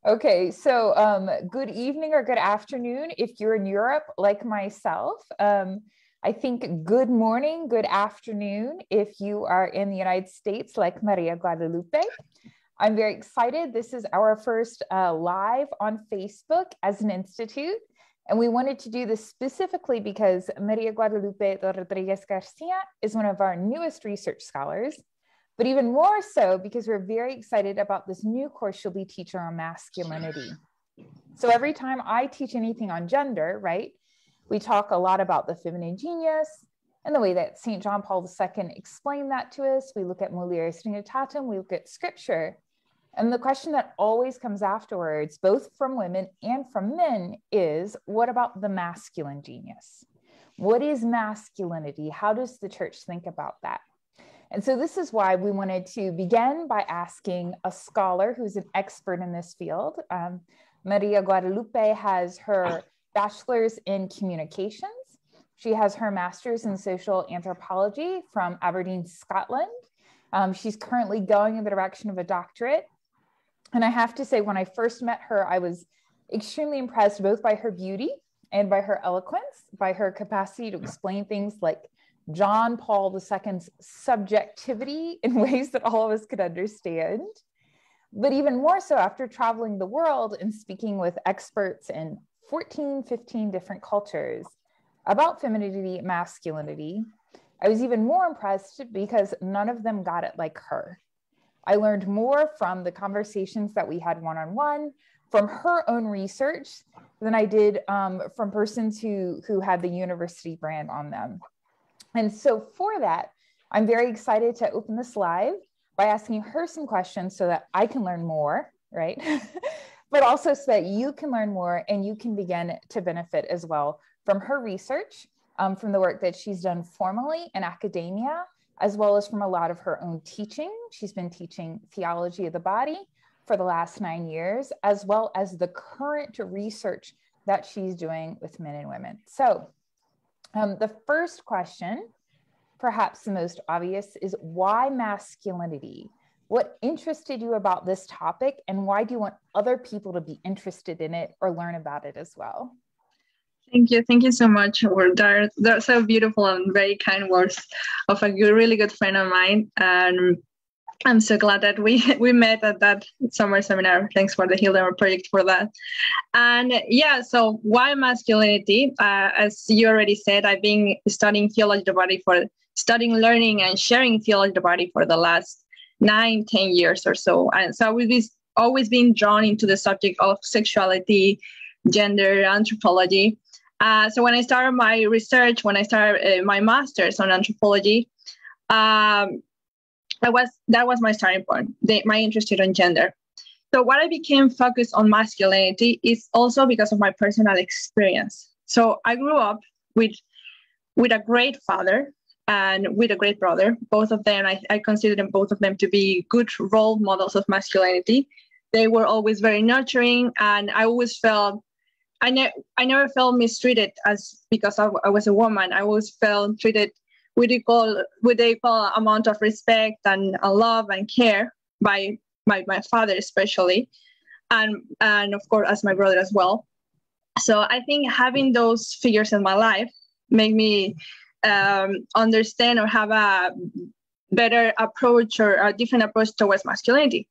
Okay, so good evening or good afternoon if you're in Europe like myself. I think good morning, good afternoon if you are in the United States like Maria Guadalupe. I'm very excited. This is our first live on Facebook as an institute. And we wanted to do this specifically because Maria Guadalupe Rodríguez Garcia is one of our newest research scholars. But even more so because we're very excited about this new course she'll be teaching on masculinity. So every time I teach anything on gender, right, we talk a lot about the feminine genius and the way that St. John Paul II explained that to us. We look at Mulieris Dignitatem, we look at scripture. And the question that always comes afterwards, both from women and from men, is what about the masculine genius? What is masculinity? How does the church think about that? And so this is why we wanted to begin by asking a scholar who's an expert in this field. Maria Guadalupe has her bachelor's in communications. She has her master's in social anthropology from Aberdeen, Scotland. She's currently going in the direction of a doctorate. And I have to say, when I first met her, I was extremely impressed both by her beauty and by her eloquence, by her capacity to explain things like John Paul II's subjectivity in ways that all of us could understand. But even more so after traveling the world and speaking with experts in 14, 15 different cultures about femininity, masculinity, I was even more impressed because none of them got it like her. I learned more from the conversations that we had one-on-one, from her own research than I did from persons who had the university brand on them. And so for that, I'm very excited to open this live by asking her some questions so that I can learn more, right? But also so that you can learn more and you can begin to benefit as well from her research, from the work that she's done formally in academia, as well as from a lot of her own teaching. She's been teaching theology of the body for the last 9 years, as well as the current research that she's doing with men and women. So the first question, perhaps the most obvious, is why masculinity? What interested you about this topic, and why do you want other people to be interested in it or learn about it as well? Thank you. Thank you so much. They're so beautiful and very kind words of a really good friend of mine. And I'm so glad that we met at that summer seminar. Thanks for the Hildemer Project for that. And yeah, so why masculinity? As you already said, I've been studying theology of the body studying, learning, and sharing theology of the body for the last 9-10 years or so. And so we've always been drawn into the subject of sexuality, gender, anthropology. So when I started my research, when I started my master's on anthropology, that was my starting point, my interest in gender. So what I became focused on masculinity is also because of my personal experience. So I grew up with a great father and with a great brother. Both of them, I consider them both of them to be good role models of masculinity. They were always very nurturing, and I always felt I never felt mistreated because I was a woman. I always felt treated with equal amount of respect and love and care by my father especially, and of course as my brother as well. So I think having those figures in my life made me understand or have a better approach or a different approach towards masculinity.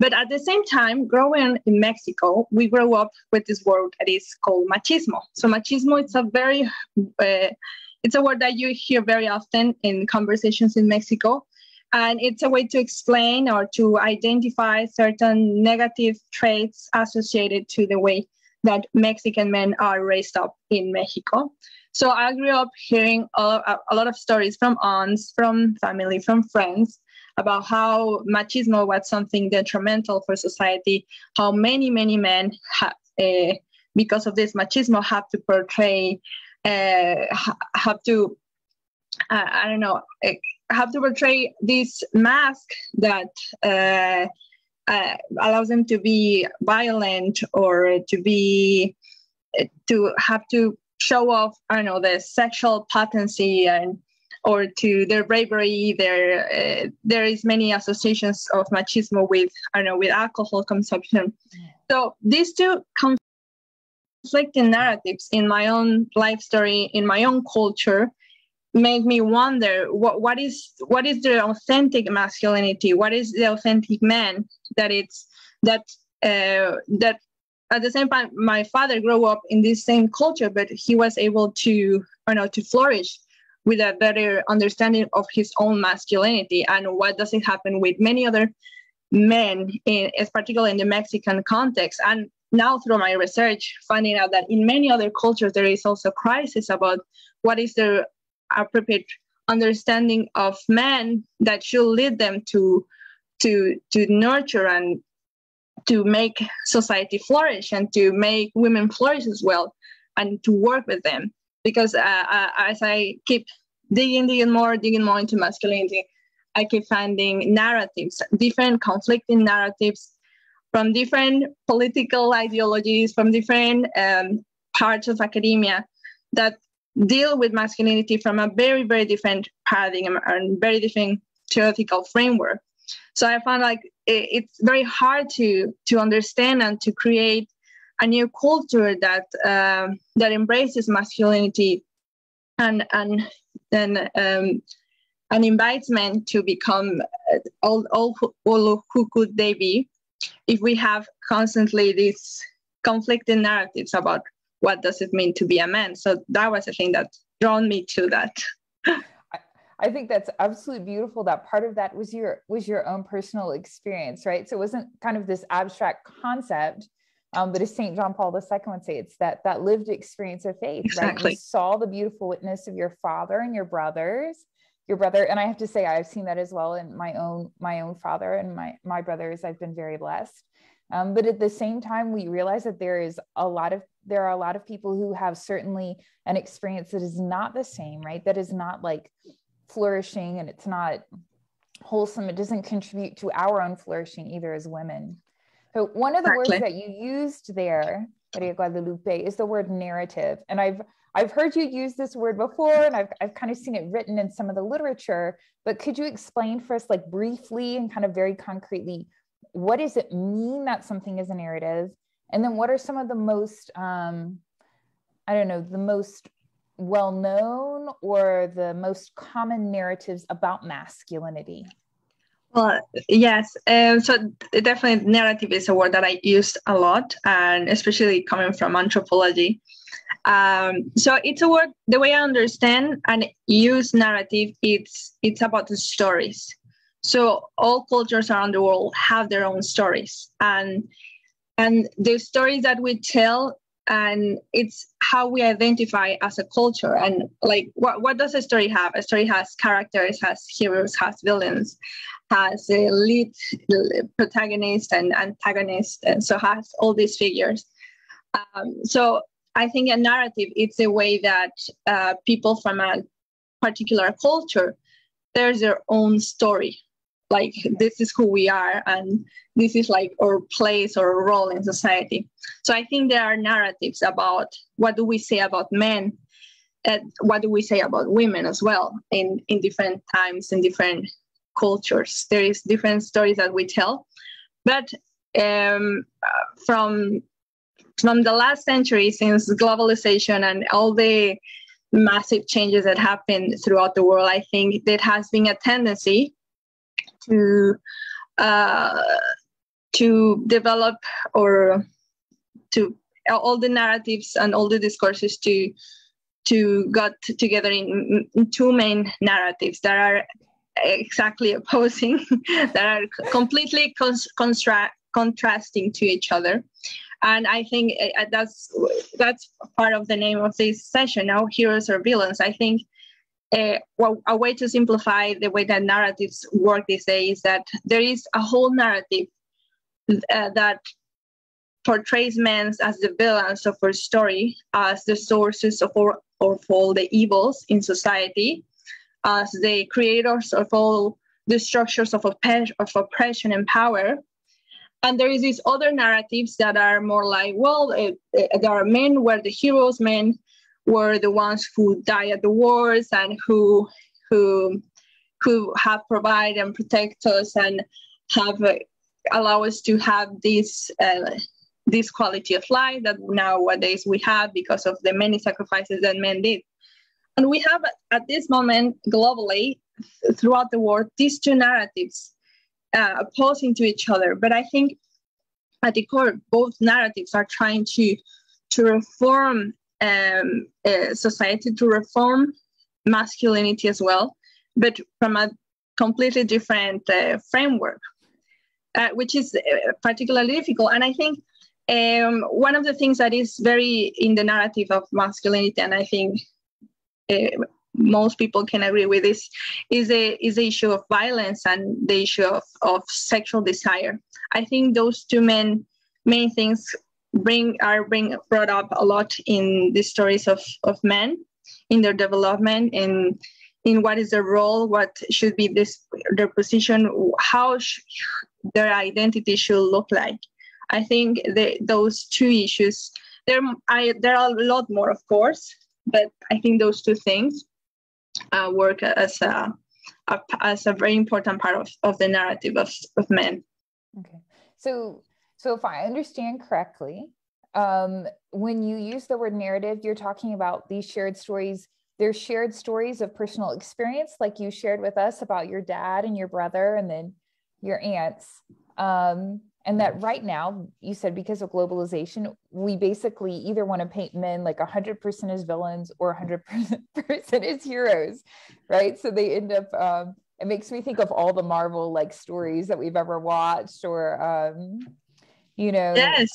But at the same time, growing in Mexico, we grow up with this word that is called machismo. So machismo is it's a word that you hear very often in conversations in Mexico. And it's a way to explain or to identify certain negative traits associated to the way that Mexican men are raised up in Mexico. So I grew up hearing a lot of stories from aunts, from family, from friends, about how machismo was something detrimental for society, how many men have, because of this machismo, have to portray, have to portray this mask that allows them to be violent or to have to show off, the sexual potency and or to their bravery. There is many associations of machismo with, I don't know, with alcohol consumption. So these two conflicting narratives in my own life story, in my own culture, make me wonder what is the authentic masculinity? What is the authentic man that at the same time my father grew up in this same culture, but he was able to flourish with a better understanding of his own masculinity. And what doesn't happen with many other men, particularly in the Mexican context. And now through my research, finding out that in many other cultures, there is also crisis about what is the appropriate understanding of men that should lead them to nurture and to make society flourish and to make women flourish as well, and to work with them. Because as I keep digging more into masculinity, I keep finding narratives, different conflicting narratives from different political ideologies, from different parts of academia that deal with masculinity from a very, very different paradigm and very different theoretical framework. So I found like it's very hard to understand and to create a new culture that embraces masculinity and invites men to become all who could they be, if we have constantly these conflicting narratives about what does it mean to be a man. So that was the thing that drawn me to that. I think that's absolutely beautiful. That part of that was your own personal experience, right? So it wasn't kind of this abstract concept, but as St. John Paul II would say, it's that lived experience of faith, exactly. Right? You saw the beautiful witness of your father and your brother. And I have to say, I've seen that as well in my own father and my brothers. I've been very blessed. But at the same time, we realize that there are a lot of people who have certainly an experience that is not the same, right? That is not like flourishing, and it's not wholesome. It doesn't contribute to our own flourishing either as women. So one of the words that you used there, Maria Guadalupe, is the word narrative. And I've heard you use this word before, and I've kind of seen it written in some of the literature, but could you explain for us, like briefly and kind of very concretely, what does it mean that something is a narrative? And then what are some of the most, the most well-known or the most common narratives about masculinity? Well, yes. So definitely narrative is a word that I used a lot, and especially coming from anthropology. So it's a word, the way I understand and use narrative, it's about the stories. So all cultures around the world have their own stories, and the stories that we tell, and it's how we identify as a culture. And like, what does a story have? A story has characters, has heroes, has villains, has a lead protagonist and antagonist, and so has all these figures. So I think a narrative, it's a way that people from a particular culture, there's their own story. Like, this is who we are, and this is like our place or role in society. So I think there are narratives about what do we say about men, and what do we say about women as well in different times, in different cultures. There is different stories that we tell. But from the last century, since globalization and all the massive changes that happened throughout the world, I think there has been a tendency to develop, or to all the narratives and all the discourses to got together in two main narratives that are exactly opposing, that are completely contrasting to each other. And I think that's part of the name of this session now, heroes or villains. I think a way to simplify the way that narratives work these days is that there is a whole narrative that portrays men as the villains of our story, as the sources of all the evils in society, as the creators of all the structures of oppression and power. And there is these other narratives that are more like, there are men were the heroes, men were the ones who died at the wars and who who have provide and protect us and have allow us to have this quality of life that nowadays we have because of the many sacrifices that men did. And we have at this moment globally throughout the world these two narratives opposing to each other. But I think at the core, both narratives are trying to reform society, to reform masculinity as well, but from a completely different framework, which is particularly difficult. And I think one of the things that is very in the narrative of masculinity, and I think most people can agree with this, is the issue of violence and the issue of sexual desire. I think those two main things are brought up a lot in the stories of men, in their development, in what is their role, what should be their position, how their identity should look like. I think those two issues, there are a lot more, of course, but I think those two things work as a very important part of the narrative of men. Okay, so if I understand correctly, when you use the word narrative, you're talking about these shared stories. They're shared stories of personal experience, like you shared with us about your dad and your brother and then your aunts. And that right now, you said because of globalization, we basically either want to paint men like 100% as villains or 100% as heroes, right? So they end up, it makes me think of all the Marvel like stories that we've ever watched, or, Yes.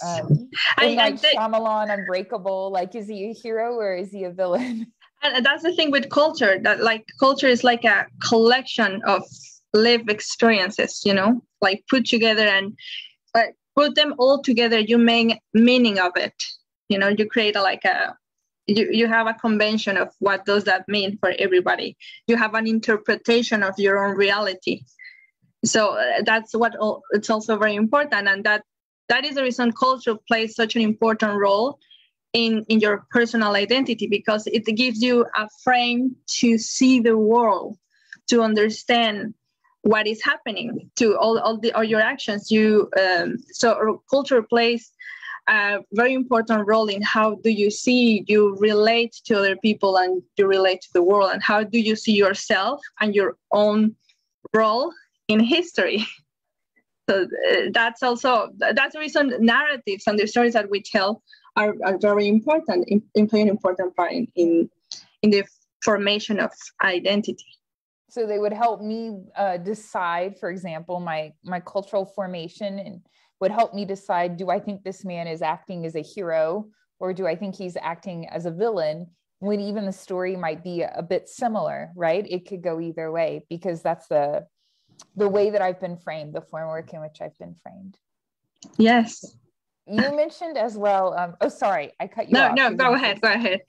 Night Shyamalan, Unbreakable, like, is he a hero or is he a villain? And that's the thing with culture, that like culture is like a collection of lived experiences, like put together and put them all together, you make meaning of it. You create you have a convention of what does that mean for everybody. You have an interpretation of your own reality. So that's it's also very important. And that is the reason culture plays such an important role in your personal identity, because it gives you a frame to see the world, to understand what is happening to all your actions. So culture plays a very important role in how do you relate to other people and you relate to the world, and how do you see yourself and your own role in history. So that's the reason narratives and the stories that we tell are very important, in playing an important part in the formation of identity. So they would help me decide, for example, my cultural formation, and would help me decide, do I think this man is acting as a hero or do I think he's acting as a villain, when even the story might be a bit similar, right? It could go either way, because that's the way that I've been framed, the framework in which I've been framed. Yes. You mentioned as well, oh, sorry, I cut you off. No, go ahead. Go ahead.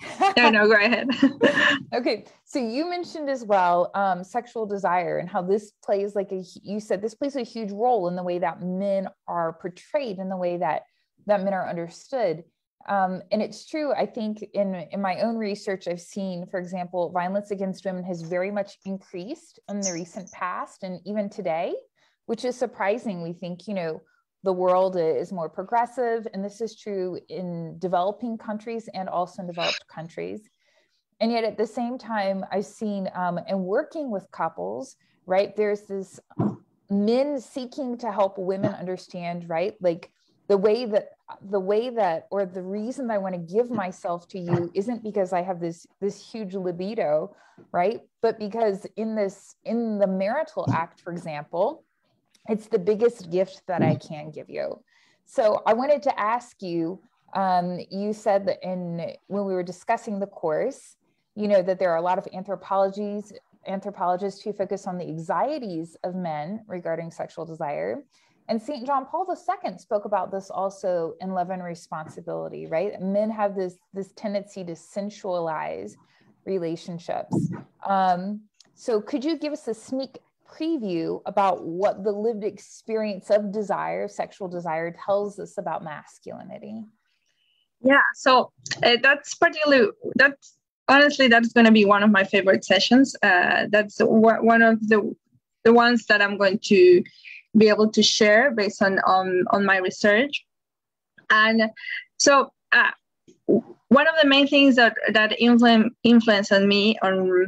Okay, so you mentioned as well sexual desire, and how this plays you said this plays a huge role in the way that men are portrayed, in the way that men are understood. And it's true, I think in my own research, I've seen, for example, violence against women has very much increased in the recent past and even today, which is surprising. We think, the world is more progressive, and this is true in developing countries and also in developed countries. And yet at the same time, I've seen, and working with couples, right, there's this men seeking to help women understand, right, like the way that, or the reason I want to give myself to you isn't because I have this huge libido, right, but because in the marital act, for example, it's the biggest gift that I can give you. So I wanted to ask you, you said that when we were discussing the course, that there are a lot of anthropologists who focus on the anxieties of men regarding sexual desire. And St. John Paul II spoke about this also in Love and Responsibility, right? Men have this tendency to sensualize relationships. So could you give us a sneak preview about what the lived experience of desire, sexual desire, tells us about masculinity? Yeah, so that's honestly, that's going to be one of my favorite sessions. That's one of the ones that I'm going to be able to share based on my research. And so one of the main things that influenced me on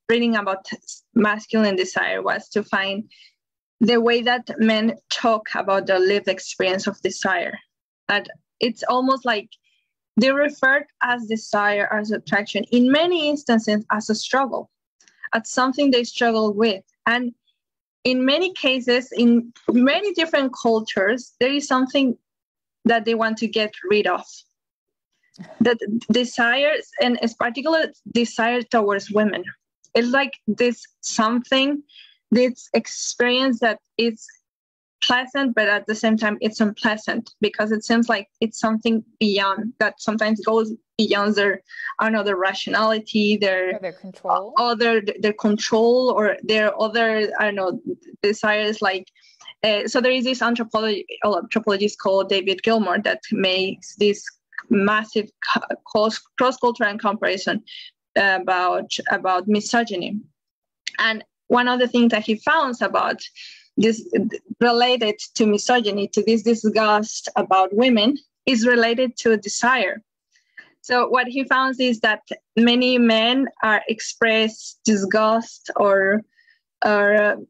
reading about masculine desire was to find the way that men talk about their lived experience of desire. That it's almost like they refer as desire, as attraction, in many instances as a struggle, as something they struggle with. And in many cases, in many different cultures, there is something that they want to get rid of. That desires, and in particular desire towards women. It's like this something, this experience that is pleasant, but at the same time it's unpleasant, because it seems like it's something beyond, that sometimes goes beyond their rationality, their control, their control, or their other desires. Like so there is this anthropologist called David Gilmour that makes this massive cross-cultural comparison about misogyny. And one of the things that he found about this related to misogyny, to this disgust about women, is related to desire. So what he found is that many men are express disgust or it's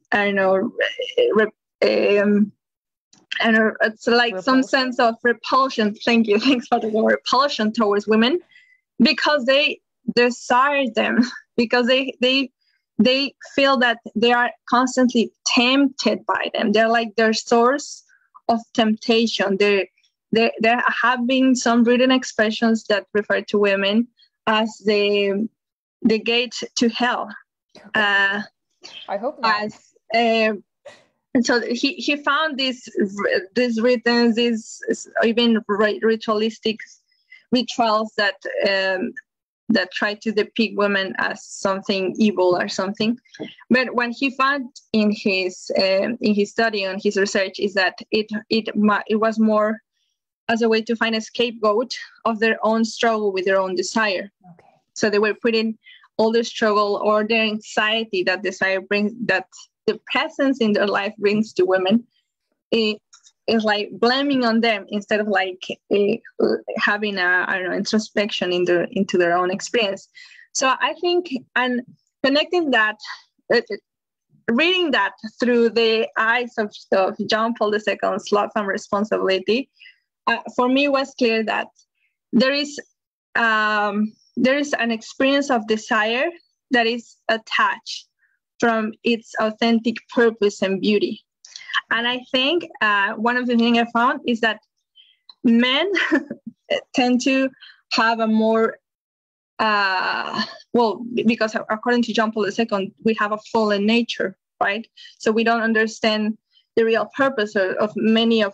like repulsion. Some sense of repulsion. Thanks for the word repulsion towards women, because they desire them, because they feel that they are constantly tempted by them. They're like their source of temptation. There have been some written expressions that refer to women as the gate to hell. I hope not. So he found these written, these even ritualistic rituals that try to depict women as something evil or something. But what he found in his study and his research is that it was more as a way to find a scapegoat of their own struggle with their own desire. Okay. So they were putting all the struggle or their anxiety that desire brings, that the presence in their life brings to women, is like blaming on them instead of like having introspection into their own experience. So I think, and connecting that, reading that through the eyes of John Paul II's Love and Responsibility, for me was clear that there is an experience of desire that is attached from its authentic purpose and beauty. And I think one of the things I found is that men tend to have a more, because according to John Paul II, we have a fallen nature, right? So we don't understand the real purpose of many of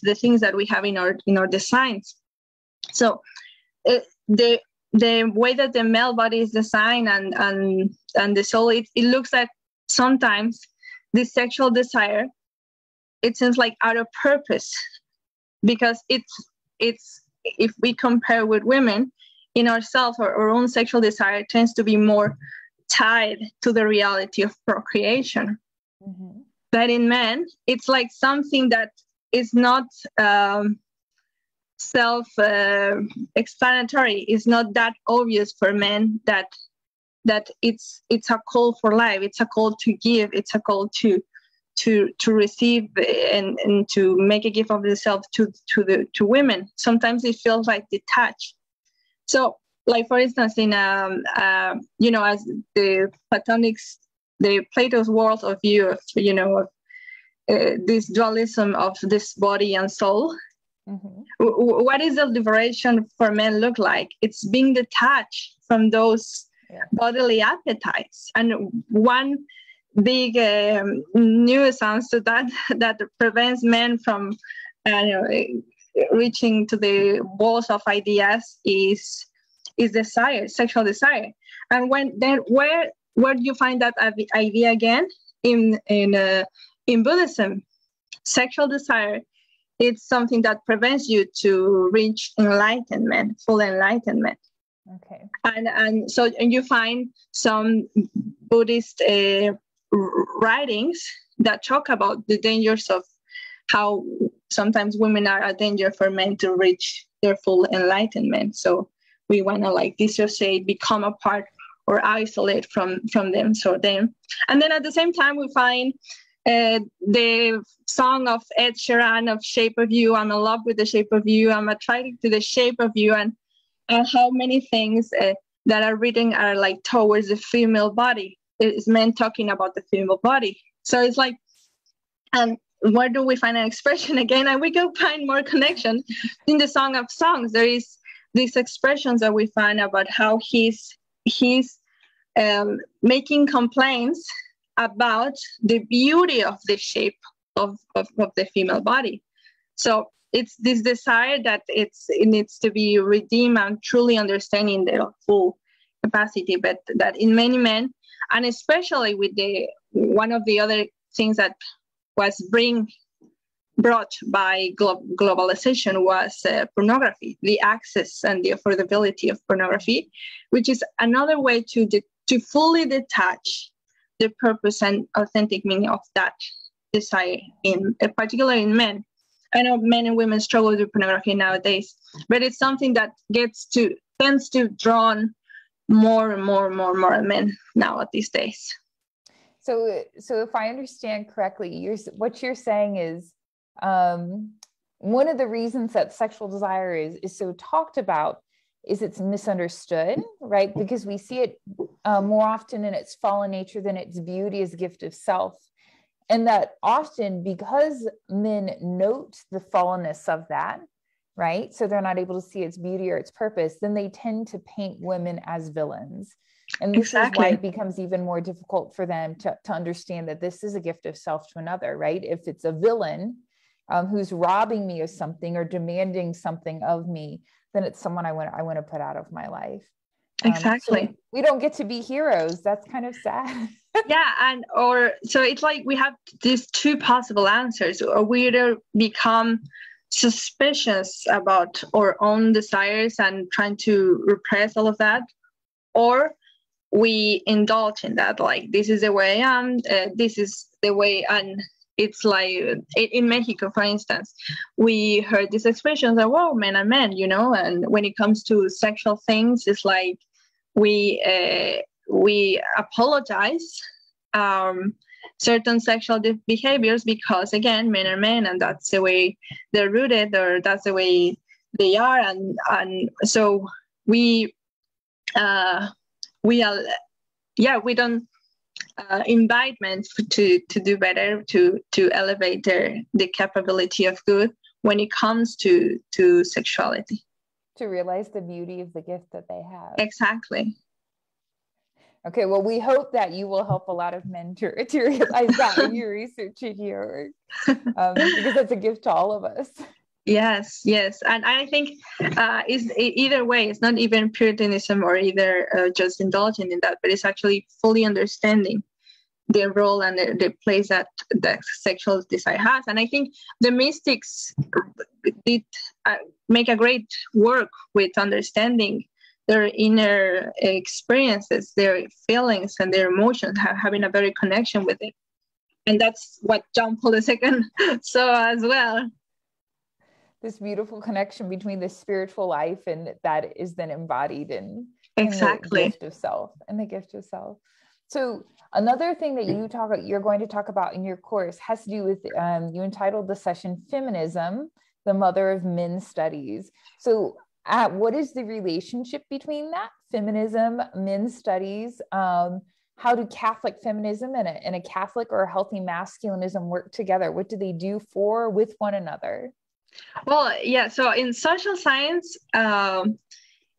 the things that we have in our designs. So the way that the male body is designed and the soul, it looks like sometimes this sexual desire, it seems like out of purpose, because it's if we compare with women, in ourselves, our own sexual desire tends to be more tied to the reality of procreation. Mm-hmm. But in men, it's like something that is not self-explanatory. It's not that obvious for men that it's a call for life. It's a call to give. It's a call to receive and to make a gift of themselves to women. Sometimes it feels like detached. So, like for instance, in as the Platonics, the Plato's world of view of this dualism of this body and soul. Mm-hmm. What is the liberation for men look like? It's being detached from those bodily appetites, and one big nuisance to that prevents men from reaching to the walls of ideas is desire, sexual desire. And where do you find that idea again? In Buddhism, sexual desire, it's something that prevents you to reach enlightenment, full enlightenment. Okay. And you find some Buddhist writings that talk about the dangers of how sometimes women are a danger for men to reach their full enlightenment. So we want to like dissociate, become apart, or isolate from them. And then at the same time, we find the song of Ed Sheeran of Shape of You. I'm in love with the shape of you. I'm attracted to the shape of you. And how many things that are written are like towards the female body. It's men talking about the female body. So it's like, and where do we find an expression again? And we can find more connection in the Song of Songs. There is these expressions that we find about how he's making complaints about the beauty of the shape of the female body. So it's this desire that it needs to be redeemed and truly understanding their full capacity, but that in many men, and especially with one of the other things that was brought by globalization was pornography, the access and the affordability of pornography, which is another way to fully detach the purpose and authentic meaning of that desire, particularly in men. I know men and women struggle with pornography nowadays, but it's something that tends to draw more and more men now at these days. So if I understand correctly, what you're saying is one of the reasons that sexual desire is so talked about is it's misunderstood, right? Because we see it more often in its fallen nature than its beauty as a gift of self. And that often, because men note the fallenness of that, right? So they're not able to see its beauty or its purpose, then they tend to paint women as villains. And this is why it becomes even more difficult for them to understand that this is a gift of self to another, right? If it's a villain who's robbing me of something or demanding something of me, then it's someone I want to put out of my life. Exactly. So we don't get to be heroes. That's kind of sad. Yeah, so it's like we have these two possible answers. Or we either become suspicious about our own desires and trying to repress all of that, or we indulge in that, like, this is the way I am, this is the way. And it's like in Mexico, for instance, we heard these expressions that, well, men are men, and when it comes to sexual things, it's like we apologize certain sexual behaviors because, again, men are men, and that's the way they're rooted, or that's the way they are. And so we don't invite men to do better, to elevate the capability of good when it comes to sexuality. To realize the beauty of the gift that they have. Exactly. Okay, well, we hope that you will help a lot of men to realize that in your research and your work, because that's a gift to all of us. Yes. And I think either way, it's not even Puritanism or either just indulging in that, but it's actually fully understanding the role and the place that sexual desire has. And I think the mystics did make a great work with understanding their inner experiences, their feelings and their emotions, having a better connection with it. And that's what John Paul II saw as well. This beautiful connection between the spiritual life and that is then embodied in the gift of self and the gift of self. So another thing that you're going to talk about in your course has to do with, you entitled the session Feminism, the Mother of Men's Studies. So what is the relationship between that? Feminism, men's studies, how do Catholic feminism and a Catholic or a healthy masculinism work together? What do they do with one another? Well, yeah, so in social science,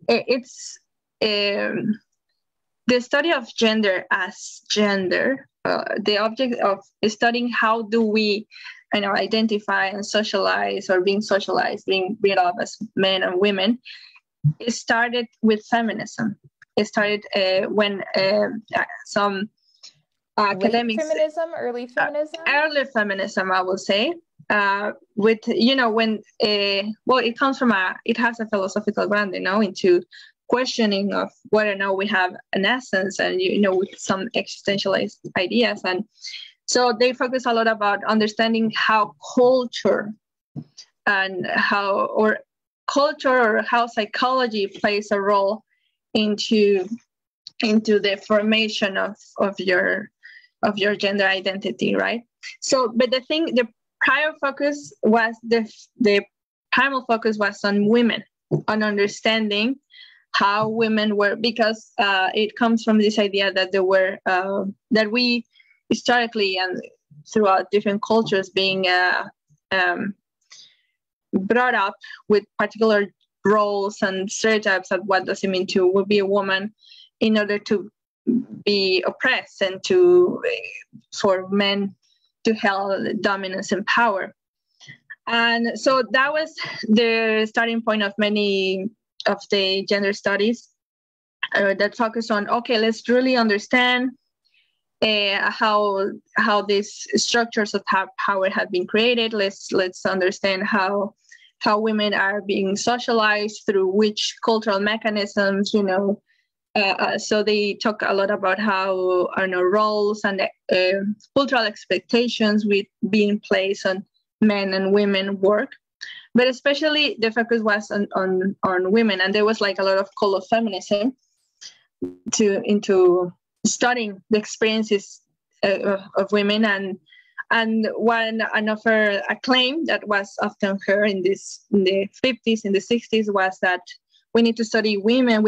it's the study of gender as gender, the object of studying how do we identify and socialize, or being socialized, being read of as men and women. It started with feminism. It started when some academics... Early feminism? Early feminism, I will say. With, when, it comes from it has a philosophical ground, into questioning of whether or not we have an essence, and with some existentialist ideas. And so they focus a lot about understanding how culture and how psychology plays a role into the formation of your gender identity, right? So, but the primal focus was on women, on understanding how women were, because it comes from this idea that there were that we historically and throughout different cultures being brought up with particular roles and stereotypes of what does it mean to be a woman, in order to be oppressed and for men to hold dominance and power. And so that was the starting point of many of the gender studies that focus on, okay, let's really understand how these structures of power have been created. Let's understand how women are being socialized, through which cultural mechanisms, so they talk a lot about how roles and cultural expectations being placed on men and women work. But especially the focus was on women, and there was like a lot of call of feminism into studying the experiences of women. And one another acclaim that was often heard in the 50s, in the 60s, was that we need to study women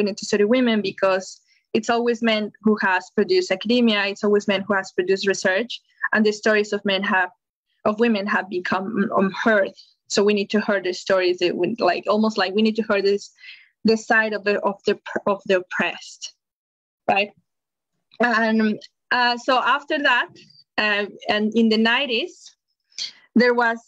because it's always men who has produced academia, it's always men who has produced research, and the stories of women have become unheard. So we need to hear the stories. It would almost like we need to hear the side of the oppressed, right? And so after that, and in the 90s, there was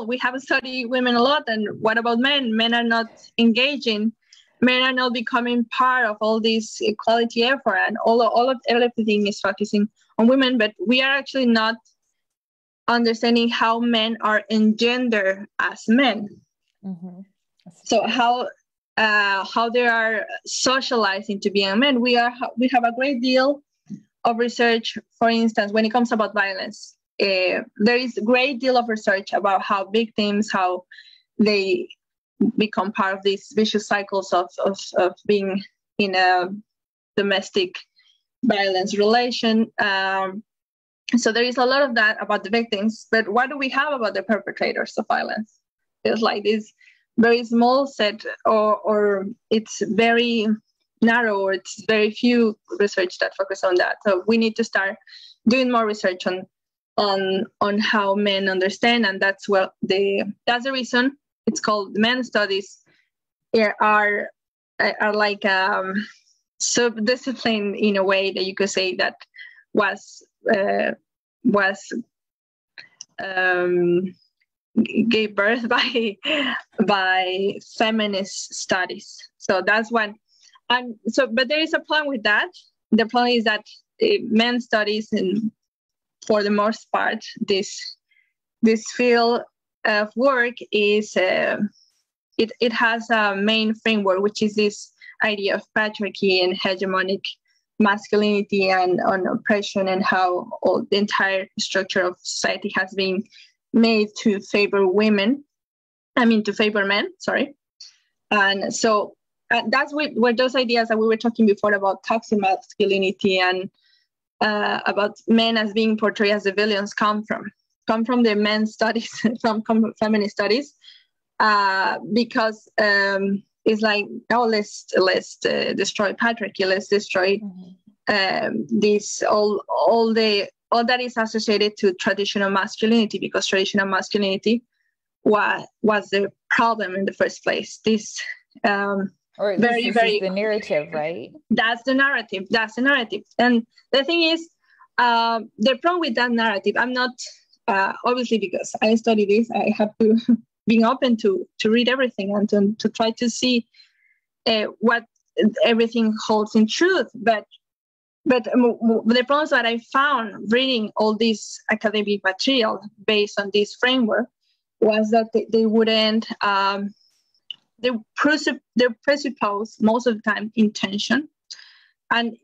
we have studied women a lot, and what about men? Men are not engaging. Men are not becoming part of all this equality effort, and all of everything is focusing on women, but we are actually not understanding how men are engendered as men. Mm-hmm. So how they are socialized into being men. We have a great deal of research, for instance, when it comes about violence. There is a great deal of research about how victims, how they become part of these vicious cycles of being in a domestic violence relation. So there is a lot of that about the victims, but what do we have about the perpetrators of violence? It's like this very small set, or it's very narrow, or it's very few research that focus on that. So we need to start doing more research on how men understand, and that's the reason it's called men studies. Are like sub-discipline in a way that you could say that gave birth by feminist studies. So that's one. And so, but there is a problem with that. The problem is that men studies, and for the most part, this field of work is it has a main framework, which is this idea of patriarchy and hegemonic masculinity and on oppression, and how the entire structure of society has been made to favor men, sorry. And so that's where those ideas that we were talking before about toxic masculinity and about men as being portrayed as the villains come from the men's studies, from feminist studies, because it's like, oh, let's destroy patriarchy, let's destroy this all that is associated to traditional masculinity, because traditional masculinity was the problem in the first place. This or at least this is the narrative, right? That's the narrative. And the thing is, the problem with that narrative, I'm not obviously, because I study this, I have to being open to read everything and to try to see what everything holds in truth. But the problems that I found reading all this academic material based on this framework was that they wouldn't they presuppose most of the time intention. And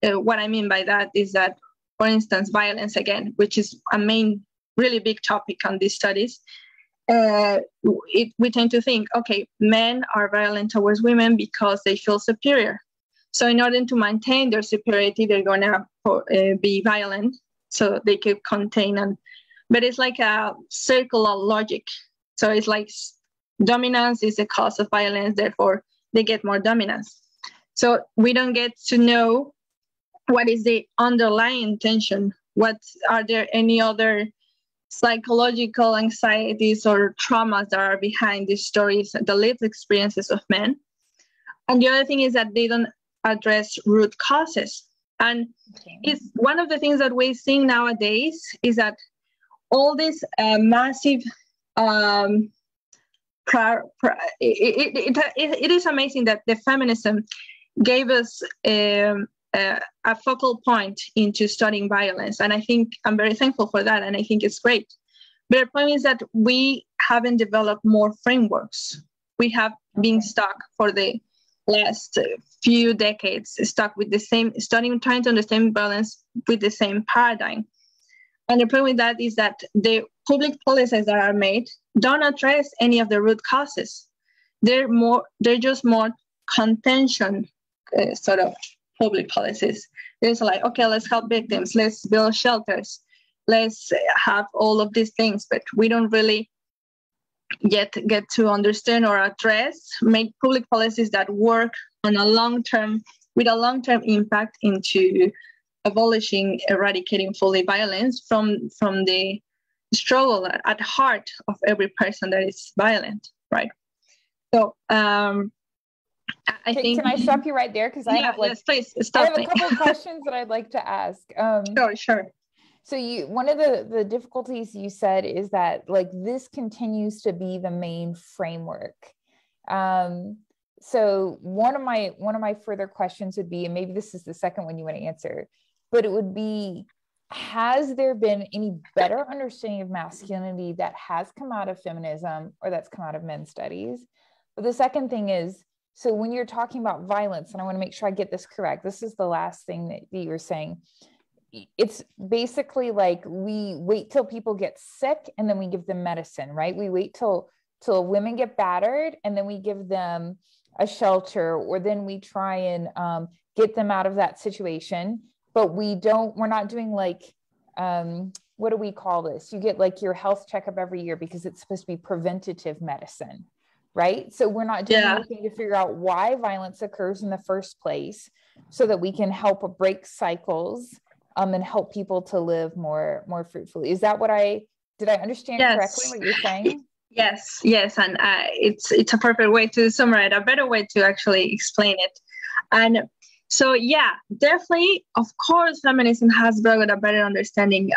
what I mean by that is that, for instance, violence, again, which is a main, really big topic on these studies, we tend to think, okay, men are violent towards women because they feel superior. So in order to maintain their superiority, they're going to be violent so they could contain. But it's like a circular logic. So it's like dominance is a cause of violence, therefore they get more dominance. So we don't get to know what is the underlying intention. Are there any other psychological anxieties or traumas that are behind these stories, the lived experiences of men? And the other thing is that they don't address root causes. And it's one of the things that we're seeing nowadays is that all this massive it is amazing that the feminism gave us a focal point into studying violence. And I think I'm very thankful for that. And I think it's great. But the point is that we haven't developed more frameworks. We have been stuck for the last few decades, stuck with the same, trying to understand violence with the same paradigm. And the problem with that is that the public policies that are made don't address any of the root causes. They're just more contention sort of public policies. There's like, okay, let's help victims, let's build shelters, let's have all of these things, but we don't really yet get to understand or address, make public policies that work on a long-term, with a long-term impact into abolishing, eradicating fully violence from the struggle at heart of every person that is violent, right? So I think. Can I stop you right there? Because I have yes, please stop. I have a couple of questions that I'd like to ask. Sure. So one of the difficulties you said is that like this continues to be the main framework. So one of my further questions would be, and maybe this is the second one you want to answer, but it would be, has there been any better understanding of masculinity that has come out of feminism or that's come out of men's studies? But the second thing is, so when you're talking about violence, and I want to make sure I get this correct, this is the last thing that you were saying. It's basically like we wait till people get sick and then we give them medicine, right? We wait till women get battered and then we give them a shelter, or then we try and get them out of that situation. But we're not doing like, what do we call this? You get like your health checkup every year because it's supposed to be preventative medicine, right? So we're not doing anything to figure out why violence occurs in the first place so that we can help break cycles and help people to live more fruitfully. Is that did I understand correctly what you're saying? Yes. And it's a perfect way to summarize, a better way to actually explain it. And so, definitely, of course, feminism has brought a better understanding,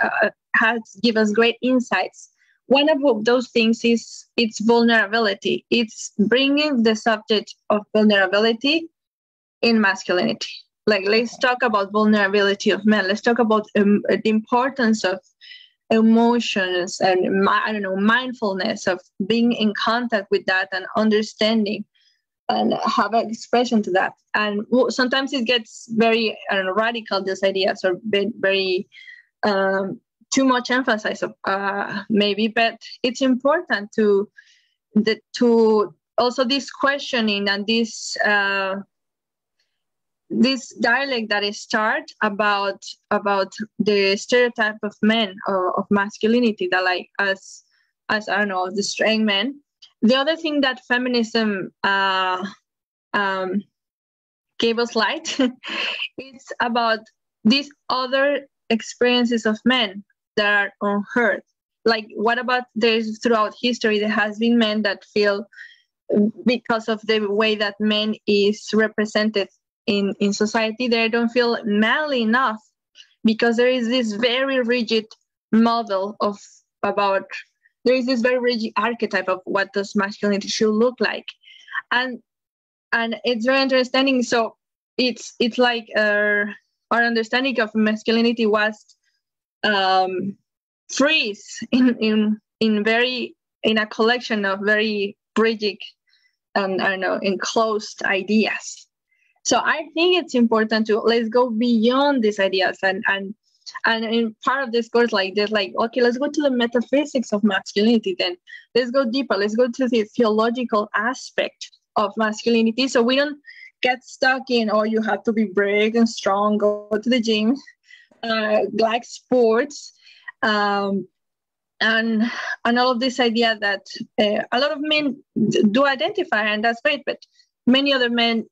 has given us great insights. One of those things is its vulnerability. It's bringing the subject of vulnerability in masculinity. Like, let's talk about vulnerability of men. Let's talk about the importance of emotions and, mindfulness, of being in contact with that and understanding and have an expression to that. And sometimes it gets very radical, these ideas, or very too much emphasis, maybe, but it's important to also this questioning and this dialogue that is start about the stereotype of men or of masculinity, that like as the strong men. The other thing that feminism gave us light is about these other experiences of men that are unheard. Like, what about there's throughout history there has been men that feel, because of the way that men is represented in society, they don't feel manly enough because there is this very rigid model there is this very rigid archetype of what does masculinity should look like, and it's very interesting. So it's like our understanding of masculinity was freeze in a collection of very rigid I don't know, enclosed ideas. So I think it's important to let's go beyond these ideas and in part of this course, like there's like, okay, let's go to the metaphysics of masculinity. Then let's go deeper. Let's go to the theological aspect of masculinity. So we don't get stuck in, oh, you have to be brave and strong, go to the gym, like sports, and all of this idea that a lot of men do identify, and that's great, but many other men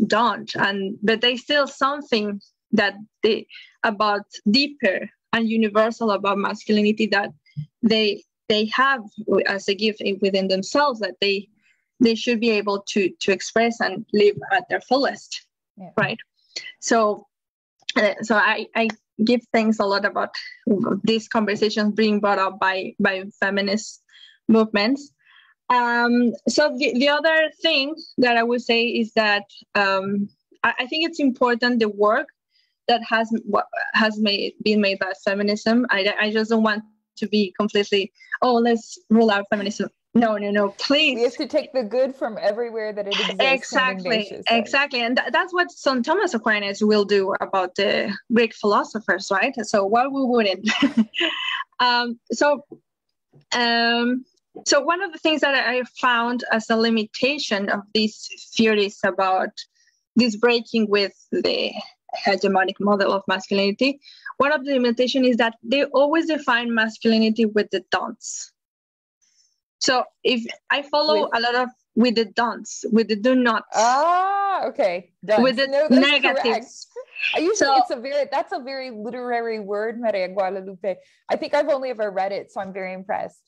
don't, but they still something that they about deeper and universal about masculinity that they have as a gift within themselves that they should be able to express and live at their fullest, right? So I give thanks a lot about these conversations being brought up by feminist movements. So the other thing that I would say is that I think it's important, the work that has been made by feminism. I just don't want to be completely, oh, let's rule out feminism. No, please. We have to take the good from everywhere that it exists. Exactly. And that's what St. Thomas Aquinas will do about the Greek philosophers, right? So why we wouldn't? So one of the things that I found as a limitation of these theories about this breaking with the hegemonic model of masculinity, one of the limitations is that they always define masculinity with the don'ts. So if I follow a lot of with the don'ts, with the do nots. Ah, okay. Don'ts. With the negatives. That's a very literary word, Maria Guadalupe. I think I've only ever read it, so I'm very impressed.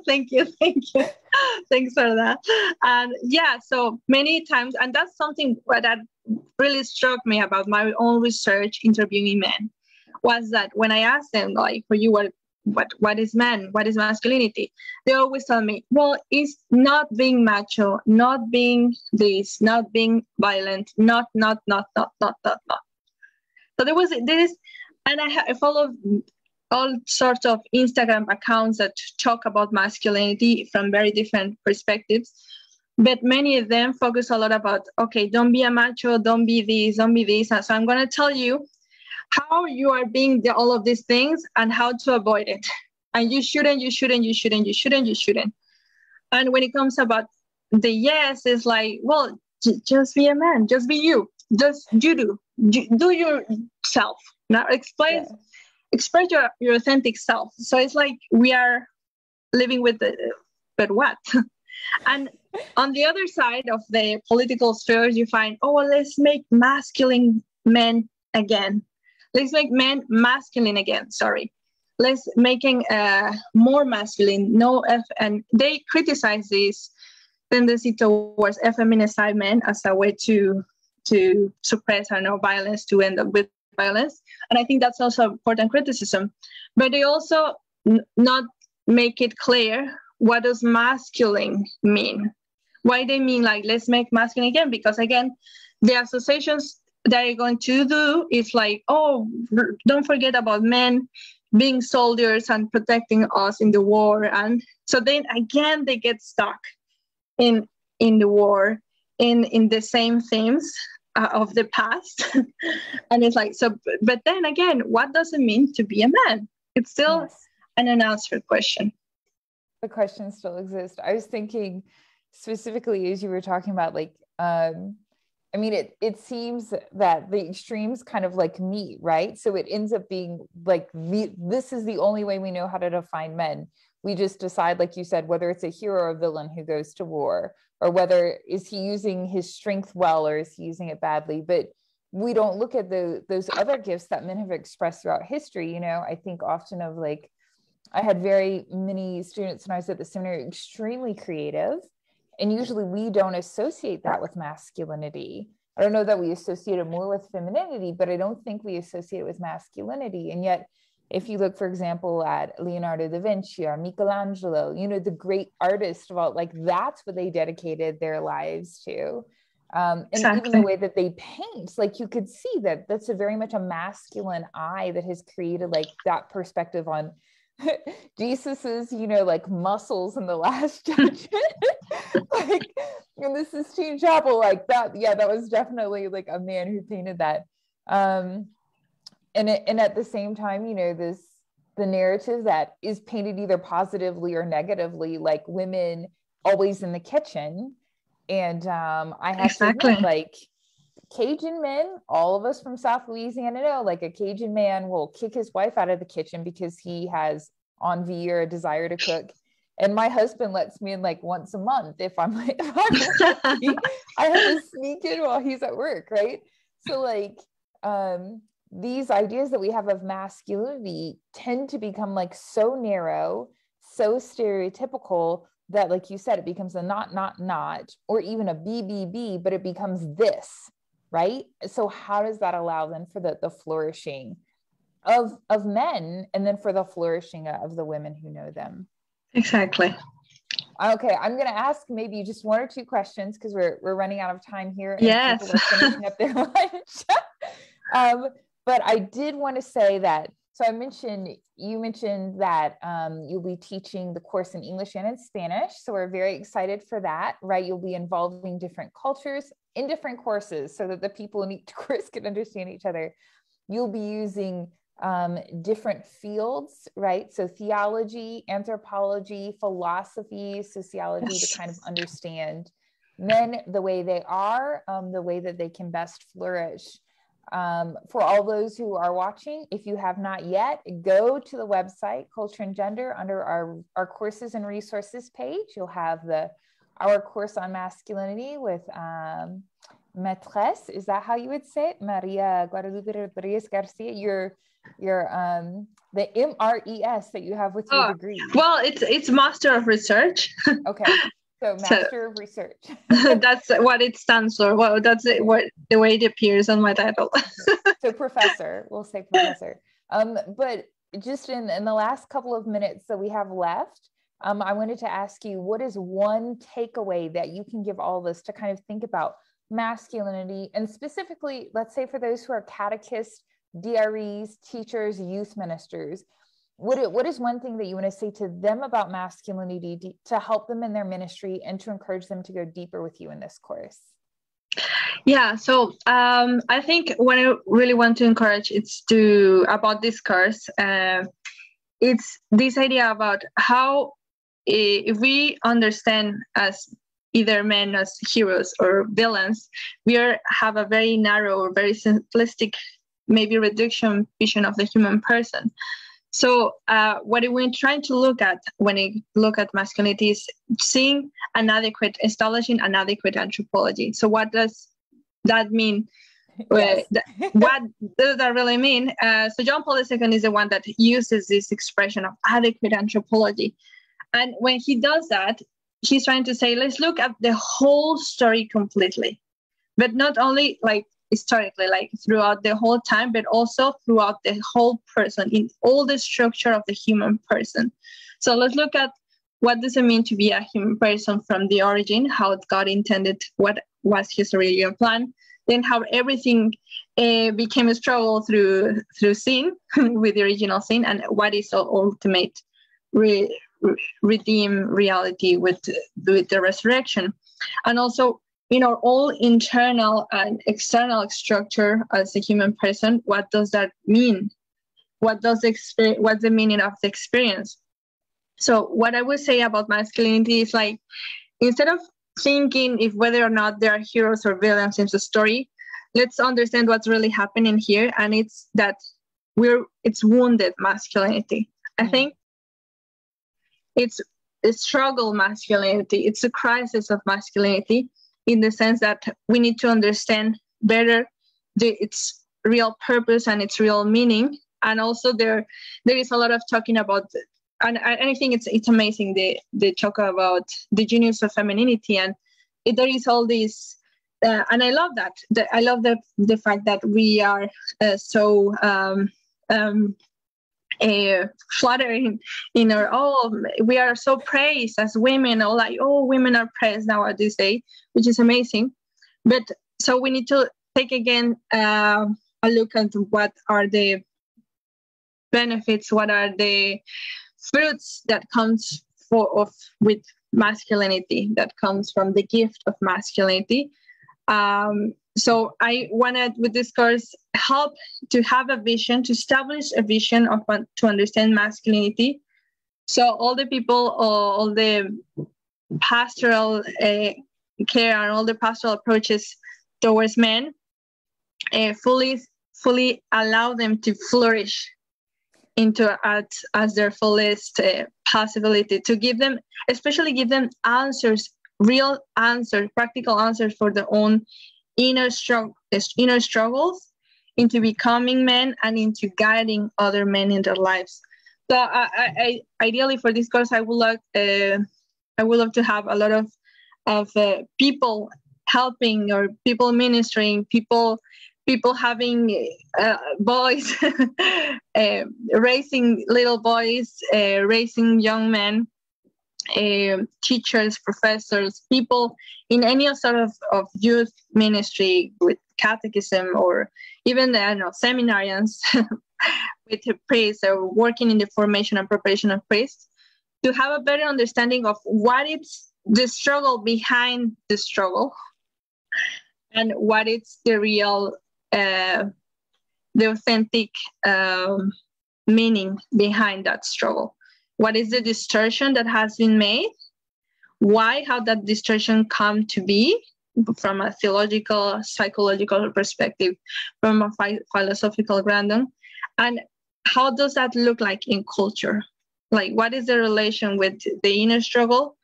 Thank you. Thanks for that. And so many times, and that's something that really struck me about my own research interviewing men, was that when I asked them, like, for you, what is man? What is masculinity? They always tell me, well, it's not being macho, not being this, not being violent, not. So there is, and I follow all sorts of Instagram accounts that talk about masculinity from very different perspectives. But many of them focus a lot about, okay, don't be a macho, don't be this. And so I'm going to tell you how you are being all of these things and how to avoid it. And you shouldn't. And when it comes about the yes, it's like, well, just be a man, just be you, just do yourself. Now express your authentic self. So it's like we are living with but what? And on the other side of the political spheres, you find, let's make masculine men again. Let's make men masculine again. Sorry. Let's making more masculine. And they criticize this tendency towards effeminized men as a way to suppress, violence, to end up with violence. And I think that's also important criticism. But they also not make it clear what does masculine mean. Why they mean like let's make masculine again? Because again, the associations that are going to do is like, don't forget about men being soldiers and protecting us in the war. And so then again, they get stuck in the war, in the same themes of the past. And it's like, so, but then again, what does it mean to be a man? It's still an unanswered question. The question still exists. I was thinking specifically as you were talking about, like, it seems that the extremes kind of like meet, right? So it ends up being like, this is the only way we know how to define men. We just decide, like you said, whether it's a hero or a villain who goes to war, or whether is he using his strength well, or is he using it badly? But we don't look at those other gifts that men have expressed throughout history. I think often of like, I had very many students when I was at the seminary, extremely creative. And usually we don't associate that with masculinity. I don't know that we associate it more with femininity, but I don't think we associate it with masculinity. And yet, if you look, for example, at Leonardo da Vinci or Michelangelo, the great artists, like that's what they dedicated their lives to. And even the way that they paint, like you could see that that's a very much a masculine eye that has created like that perspective on Jesus's, like muscles in the Last Judgment, like in the Sistine Chapel, like that. Yeah, that was definitely like a man who painted that. And at the same time, the narrative that is painted either positively or negatively, like women always in the kitchen. And I have to admit, like Cajun men, all of us from South Louisiana know, like a Cajun man will kick his wife out of the kitchen because he has envie or a desire to cook. And my husband lets me in like once a month if I'm lucky. I have to sneak in while he's at work, right? So like these ideas that we have of masculinity tend to become like so narrow, so stereotypical that, like you said, it becomes a not, or even a BBB, but it becomes this, right? So how does that allow then for the flourishing of men, and then for the flourishing of the women who know them? Exactly. Okay, I'm going to ask maybe just one or two questions because we're running out of time here, and yes. people are finishing up their lunch. But I did want to say that, so you mentioned that you'll be teaching the course in English and in Spanish. So we're very excited for that, right? You'll be involving different cultures in different courses so that the people in each course can understand each other. You'll be using different fields, right? So theology, anthropology, philosophy, sociology, yes, to kind of understand men the way they are, the way that they can best flourish. For all those who are watching, if you have not yet, go to the website Culture and Gender under our courses and resources page. You'll have our course on masculinity with Maîtresse, is that how you would say it? Maria Guadalupe Rodríguez Garcia, your the MRES that you have with your degree. Well, it's Master of Research. Okay, so Master of Research. That's what it stands for. Well, that's the way it appears on my title. So professor, we'll say professor. But just in the last couple of minutes that we have left, I wanted to ask you, what is one takeaway that you can give all of us to kind of think about masculinity, and specifically, let's say for those who are catechists, DREs, teachers, youth ministers, what is one thing that you want to say to them about masculinity to help them in their ministry and to encourage them to go deeper with you in this course? Yeah, so I think what I really want to encourage about this course, it's this idea about how if we understand as either men as heroes or villains, we have a very narrow or very simplistic, maybe reduction vision of the human person. So what we're trying to look at when we look at masculinity is establishing an adequate anthropology. So what does that mean? Yes. What does that really mean? So John Paul II is the one that uses this expression of adequate anthropology. And when he does that, he's trying to say, let's look at the whole story completely, but not only like historically, like throughout the whole time, but also throughout the whole person, in all the structure of the human person. So let's look at what does it mean to be a human person from the origin, how God intended, what was his original plan, then how everything became a struggle through sin with the original sin, and what is the ultimate redeem reality with the resurrection. And also in our all internal and external structure as a human person, what does that mean? What's the meaning of the experience? So what I would say about masculinity is, like, instead of thinking if whether or not there are heroes or villains in the story, let's understand what's really happening here, and it's that it's wounded masculinity. I think it's a struggle masculinity. It's a crisis of masculinity, in the sense that we need to understand better its real purpose and its real meaning. And also there is a lot of talking about, and I think it's amazing, they talk about the genius of femininity, and there is all this, and I love that. I love the fact that we are so flattering in our, we are so praised as women, or like, women are praised nowadays, which is amazing. But so we need to take again a look at what are the benefits, what are the fruits that comes with masculinity, that comes from the gift of masculinity. So I wanted with this course help to have a vision, to establish a vision of to understand masculinity. So all the people, all the pastoral care and all the pastoral approaches towards men fully allow them to flourish into as their fullest possibility, to give them, especially give them answers, real answers, practical answers for their own inner struggles, into becoming men and into guiding other men in their lives. So I ideally for this course, I would love to have a lot of people helping, or people ministering, people having boys, raising little boys, raising young men, teachers, professors, people in any sort of youth ministry with catechism, or even seminarians with priests, or working in the formation and preparation of priests, to have a better understanding of what is the struggle behind the struggle, and what is the real, the authentic meaning behind that struggle. What is the distortion that has been made? Why? How that distortion come to be from a theological, psychological perspective, from a philosophical grounding, and how does that look like in culture? Like, what is the relation with the inner struggle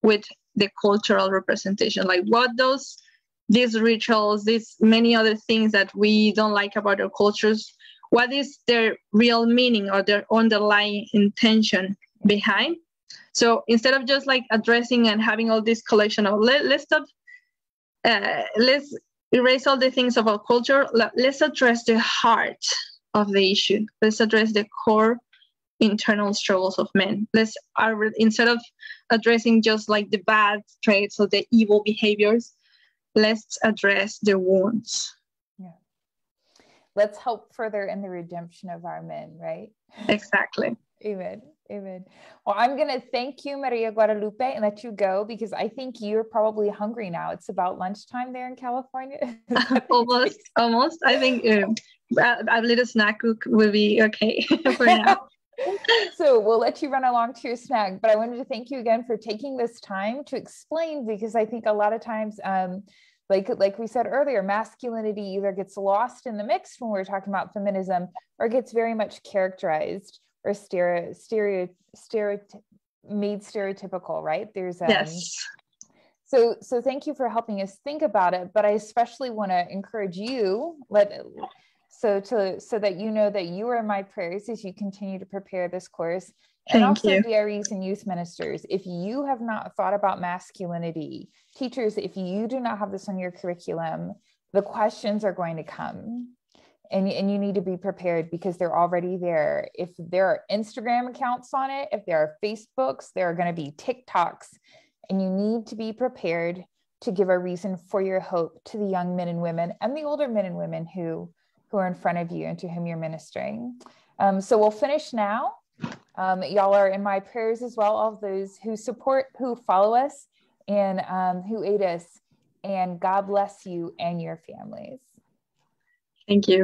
with the cultural representation? Like, what these rituals, these many other things that we don't like about our cultures, what is their real meaning or their underlying intention behind? So instead of just like addressing and having all this collection of let's erase all the things of our culture, let's address the heart of the issue. Let's address the core internal struggles of men. Instead of addressing just like the bad traits or the evil behaviors, let's address the wounds. Yeah. Let's hope further in the redemption of our men, right? Exactly. Amen. Amen. Well, I'm going to thank you, Maria Guadalupe, and let you go, because I think you're probably hungry now. It's about lunchtime there in California. Almost. I think a little snack will be okay for now. So we'll let you run along to your snack, but I wanted to thank you again for taking this time to explain, because I think a lot of times, like we said earlier, masculinity either gets lost in the mix when we're talking about feminism, or gets very much characterized or made stereotypical, right? There's yes. So thank you for helping us think about it, but I especially want to encourage you, so that you know that you are in my prayers as you continue to prepare this course. And Thank you. DREs and youth ministers, if you have not thought about masculinity, teachers, if you do not have this on your curriculum, the questions are going to come. And you need to be prepared, because they're already there. If there are Instagram accounts on it, if there are Facebooks, there are going to be TikToks, and you need to be prepared to give a reason for your hope to the young men and women and the older men and women who are in front of you and to whom you're ministering. So we'll finish now. Y'all are in my prayers as well, all of those who support, who follow us, and who aid us. And God bless you and your families. Thank you.